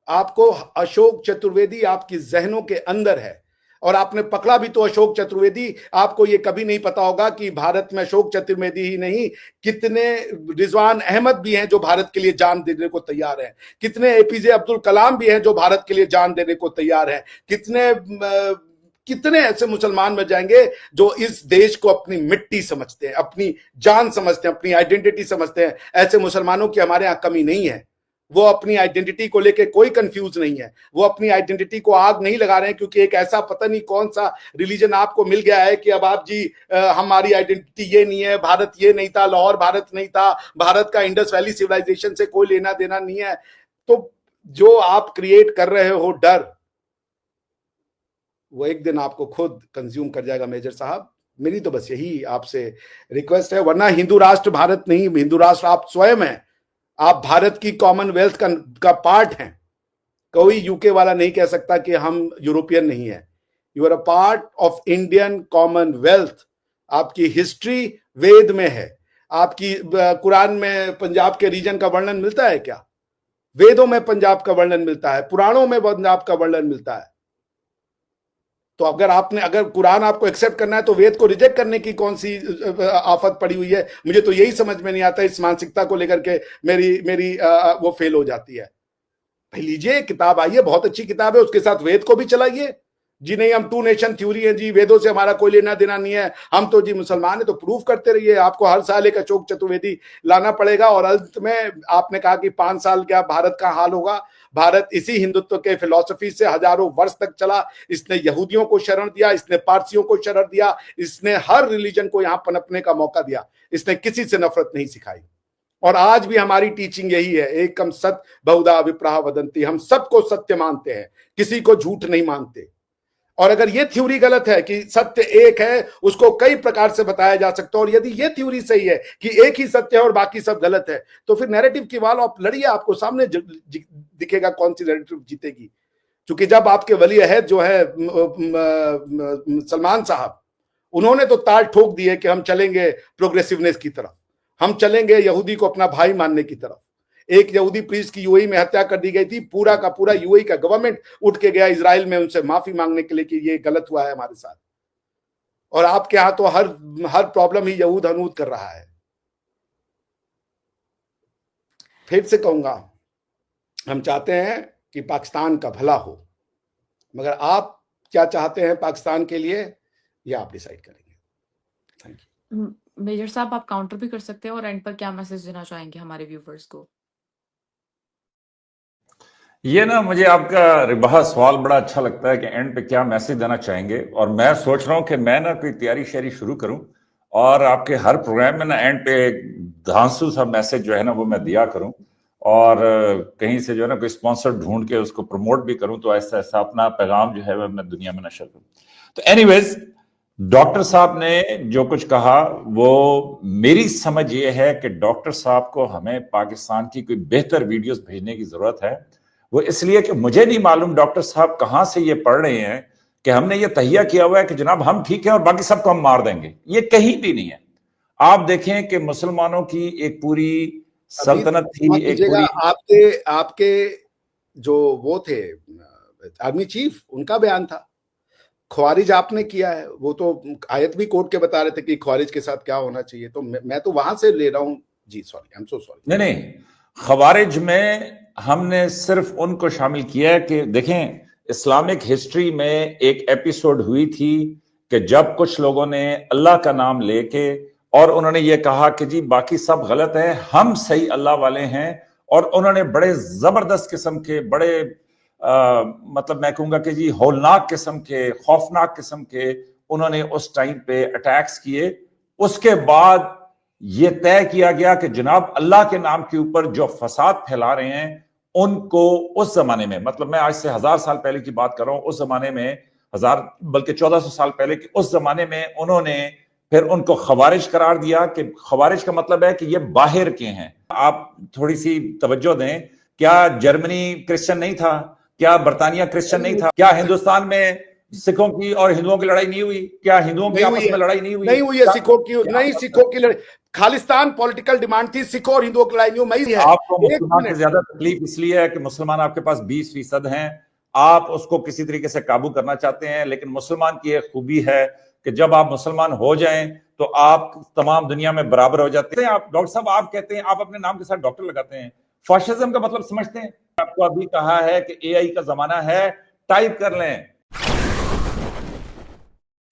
आपको अशोक चतुर्वेदी आपकी जहनों के अंदर है। और आपने पकड़ा भी तो अशोक चतुर्वेदी। आपको ये कभी नहीं पता होगा कि भारत में अशोक चतुर्वेदी ही नहीं, कितने रिजवान अहमद भी हैं जो भारत के लिए जान देने को तैयार हैं, कितने एपीजे अब्दुल कलाम भी हैं जो भारत के लिए जान देने को तैयार हैं, कितने ऐसे मुसलमान मिल जाएंगे जो इस देश को अपनी मिट्टी समझते हैं, अपनी जान समझते हैं, अपनी आइडेंटिटी समझते हैं। ऐसे मुसलमानों की हमारे यहाँ कमी नहीं है। वो अपनी आइडेंटिटी को लेके कोई कंफ्यूज नहीं है, वो अपनी आइडेंटिटी को आग नहीं लगा रहे हैं क्योंकि एक ऐसा पता नहीं कौन सा रिलीजन आपको मिल गया है कि अब आप जी हमारी आइडेंटिटी ये नहीं है, भारत ये नहीं था, लाहौर भारत नहीं था, भारत का इंडस वैली सिविलाइजेशन से कोई लेना देना नहीं है। तो जो आप क्रिएट कर रहे हो डर, वो एक दिन आपको खुद कंज्यूम कर जाएगा मेजर साहब। मेरी तो बस यही आपसे रिक्वेस्ट है, वरना हिंदू राष्ट्र भारत नहीं, हिंदू राष्ट्र आप स्वयं हैं। आप भारत की कॉमनवेल्थ का पार्ट हैं। कोई यूके वाला नहीं कह सकता कि हम यूरोपियन नहीं है। You are a part of Indian commonwealth. आपकी हिस्ट्री वेद में है। आपकी कुरान में पंजाब के रीजन का वर्णन मिलता है क्या? वेदों में पंजाब का वर्णन मिलता है, पुराणों में पंजाब का वर्णन मिलता है। तो अगर कुरान आपको एक्सेप्ट करना है तो वेद को रिजेक्ट करने की कौन सी आफत पड़ी हुई है? मुझे तो यही समझ में नहीं आता। इस मानसिकता को लेकर के मेरी वो फेल हो जाती है। भाई लीजिए, किताब आई है, बहुत अच्छी किताब है, उसके साथ वेद को भी चलाइए। जी नहीं, हम टू नेशन थ्योरी है जी, वेदों से हमारा कोई लेना देना नहीं है, हम तो जी मुसलमान है, तो प्रूफ करते रहिए। आपको हर साल एक अशोक चतुर्वेदी लाना पड़ेगा और अंत में आपने कहा कि 5 साल क्या भारत का हाल होगा। भारत इसी हिंदुत्व के फिलॉसफी से हजारों वर्ष तक चला। इसने यहूदियों को शरण दिया, इसने पारसियों को शरण दिया, इसने हर रिलीजन को यहां पनपने का मौका दिया। इसने किसी से नफरत नहीं सिखाई। और आज भी हमारी टीचिंग यही है, एकम सत बहुधा विप्राह वदंती। हम सबको सत्य मानते हैं, किसी को झूठ नहीं मानते। और अगर ये थ्योरी गलत है कि सत्य एक है, उसको कई प्रकार से बताया जा सकता है, और यदि ये थ्योरी सही है कि एक ही सत्य है और बाकी सब गलत है, तो फिर नैरेटिव की वाल आप लड़िए, आपको सामने दिखेगा कौन सी नैरेटिव जीतेगी। क्योंकि जब आपके वली अहद जो है सलमान साहब, उन्होंने तो ताल ठोक दिए कि हम चलेंगे प्रोग्रेसिवनेस की तरफ, हम चलेंगे यहूदी को अपना भाई मानने की तरफ। एक यहूदी प्रीस्ट की यूएई में हत्या कर दी गई थी, पूरा का पूरा यूएई का गवर्नमेंट उठ के गया इजराइल में उनसे माफी मांगने के लिए कि ये गलत हुआ है हमारे साथ। और आपके यहां तो हर प्रॉब्लम ही यहूद हनूद कर रहा है। फिर से कहूंगा, हम चाहते हैं कि पाकिस्तान का भला हो, मगर आप क्या चाहते हैं पाकिस्तान के लिए, ये आप डिसाइड करेंगे। Thank you. मेजर साहब, आप काउंटर भी कर सकते हैं और एंड पर क्या मैसेज देना चाहेंगे हमारे व्यूवर्स को? ये ना, मुझे आपका रिबाह सवाल बड़ा अच्छा लगता है कि एंड पे क्या मैसेज देना चाहेंगे। और मैं सोच रहा हूं कि मैं ना कोई तैयारी शेरी शुरू करूं और आपके हर प्रोग्राम में ना एंड पे धांसू सा मैसेज जो है ना वो मैं दिया करूं, और कहीं से जो है ना कोई स्पॉन्सर ढूंढ के उसको प्रमोट भी करूं, तो ऐसा ऐसा अपना पैगाम जो है वह मैं दुनिया में नशर करूं। तो एनीवेज, डॉक्टर साहब ने जो कुछ कहा वो मेरी समझ ये है कि डॉक्टर साहब को हमें पाकिस्तान की कोई बेहतर वीडियोस भेजने की जरूरत है। वो इसलिए कि मुझे नहीं मालूम डॉक्टर साहब कहां से ये पढ़ रहे हैं कि हमने ये तहिया किया हुआ है कि जनाब हम ठीक है और बाकी सबको हम मार देंगे। ये कहीं भी नहीं है। आप देखें कि मुसलमानों की एक पूरी सल्तनत थी, एक पूरी आपके जो वो थे आर्मी चीफ, उनका बयान था। ख्वारिज आपने किया है, वो तो आयत भी कोर्ट के बता रहे थे कि ख्वारिज के साथ क्या होना चाहिए। तो मैं तो वहां से ले रहा हूं जी। Sorry, I am so sorry. नहीं, खवारिज में हमने सिर्फ उनको शामिल किया है कि देखें, इस्लामिक हिस्ट्री में एक एपिसोड हुई थी कि जब कुछ लोगों ने अल्लाह का नाम लेके और उन्होंने ये कहा कि जी बाकी सब गलत है, हम सही अल्लाह वाले हैं, और उन्होंने बड़े जबरदस्त किस्म के, बड़े मतलब मैं कहूंगा कि जी हौलनाक किस्म के, खौफनाक किस्म के उन्होंने उस टाइम पे अटैक्स किए। उसके बाद ये तय किया गया कि जनाब अल्लाह के नाम के ऊपर जो फसाद फैला रहे हैं उनको उस जमाने में, मतलब मैं आज से 1000 साल पहले की बात कर रहा हूं, उस जमाने में 1000 बल्कि 1400 साल पहले की उस जमाने में उन्होंने फिर उनको खवारिज करार दिया कि खवारिज का मतलब है कि ये बाहर के हैं। आप थोड़ी सी तवज्जो दें, क्या जर्मनी क्रिश्चियन नहीं था? क्या बर्तानिया क्रिश्चियन नहीं था? क्या हिंदुस्तान में सिखों की और हिंदुओं की लड़ाई नहीं हुई? क्या हिंदुओं की आपस में लड़ाई नहीं हुई? नहीं हुई है सिखों की लड़ाई। खालिस्तान पॉलिटिकल डिमांड थी, सिखों और हिंदुओं की लड़ाई नहीं हुई है। आपको मुसलमान से ज्यादा तकलीफ इसलिए है कि मुसलमान आपके पास 20% हैं, आप उसको किसी तरीके से काबू करना चाहते हैं, लेकिन मुसलमान की एक खूबी है कि जब आप मुसलमान हो जाएं तो आप तमाम दुनिया में बराबर हो जाते हैं। आप डॉक्टर साहब, आप कहते हैं, आप अपने नाम के साथ डॉक्टर लगाते हैं, फाशिज्म का मतलब समझते हैं? आपको अभी कहा है कि एआई का जमाना है, टाइप कर लें